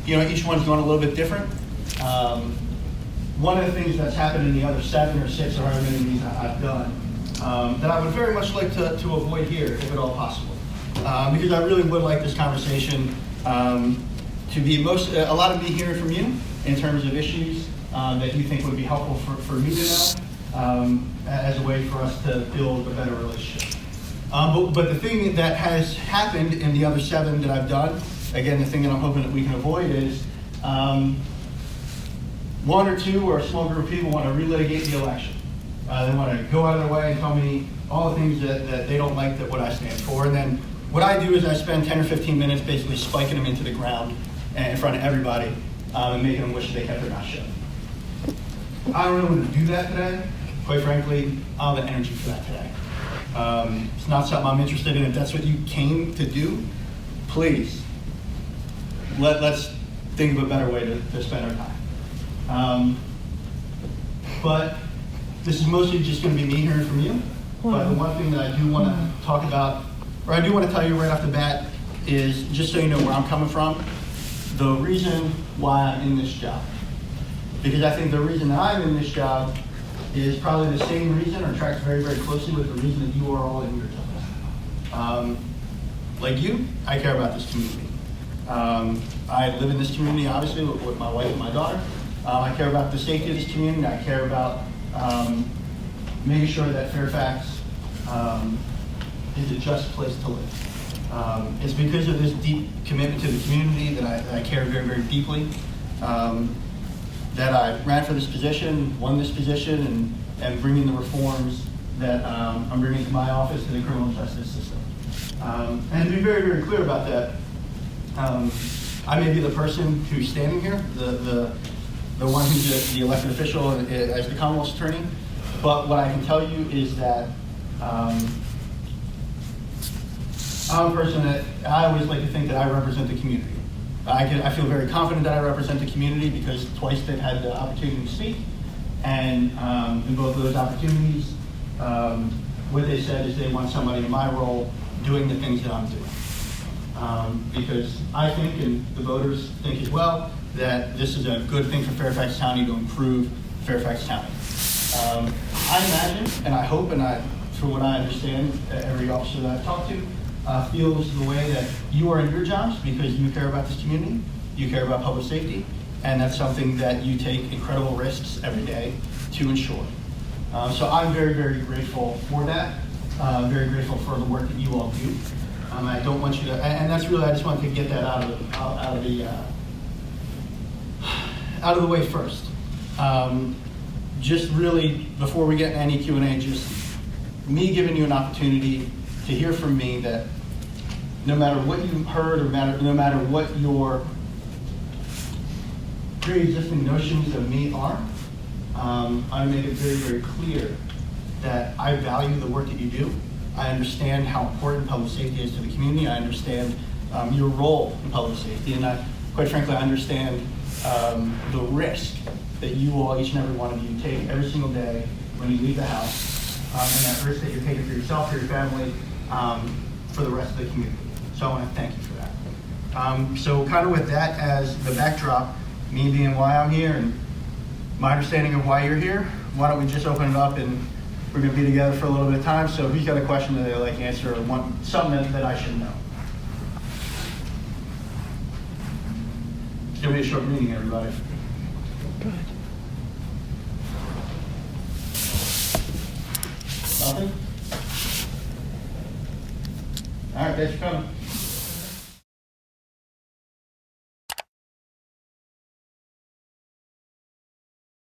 each one's going a little bit different. One of the things that's happened in the other 7 or 6 or however many meetings I've done that I would very much like to avoid here, if at all possible. Because I really would like this conversation to be a lot of me hearing from you in terms of issues that you think would be helpful for me to know as a way for us to build a better relationship. But the thing that has happened in the other 7 that I've done, again, the thing that I'm hoping that we can avoid is 1 or 2 or a small group of people want to relitigate the election. They want to go out of their way and tell me all the things that they don't like that what I stand for. And then what I do is I spend 10 or 15 minutes basically spiking them into the ground in front of everybody and making them wish they kept their mouth shut. I don't really want to do that today. Quite frankly, I don't have the energy for that today. It's not something I'm interested in. If that's what you came to do, please, let's think of a better way to spend our time. But this is mostly just going to be me hearing from you. But the one thing that I do want to talk about, or I do want to tell you right off the bat, is just so you know where I'm coming from, the reason why I'm in this job. Because I think the reason that I'm in this job is probably the same reason, or tracks very, very closely with the reason that you are all in your job. Like you, I care about this community. I live in this community, obviously, with my wife and my daughter. I care about the safety of this community. I care about making sure that Fairfax is a just place to live. It's because of this deep commitment to the community that I care very, very deeply. That I ran for this position, won this position, and bringing the reforms that I'm bringing to my office to the criminal justice system. And to be very, very clear about that, I may be the person who's standing here, the one who's the elected official as the Commonwealth's attorney, but what I can tell you is that I'm a person that I always like to think that I represent the community. I feel very confident that I represent the community because twice they've had the opportunity to speak, and in both of those opportunities, what they said is they want somebody in my role doing the things that I'm doing. Because I think, and the voters think as well, that this is a good thing for Fairfax County to improve Fairfax County. I imagine, and I hope, and from what I understand, every officer that I've talked to feels the way that you are in your jobs because you care about this community, you care about public safety, and that's something that you take incredible risks every day to ensure. So I'm very, very grateful for that. Very grateful for the work that you all do. I don't want you to, and that's really, I just wanted to get that out of the way first. Just really, before we get into any Q&A, just me giving you an opportunity to hear from me that no matter what you've heard or no matter what your pre-existing notions of me are, I make it very, very clear that I value the work that you do. I understand how important public safety is to the community. I understand your role in public safety, and quite frankly, I understand the risk that you all, each and every one of you, take every single day when you leave the house, and that risk that you're taking for yourself, for your family, for the rest of the community. So I want to thank you for that. So kind of with that as the backdrop, me being why I'm here and my understanding of why you're here, why don't we just open it up, and we're going to be together for a little bit of time. So who's got a question that they'd like to answer or want something that I should know? It's going to be a short meeting, everybody. Good. Nothing? All right, thanks for coming.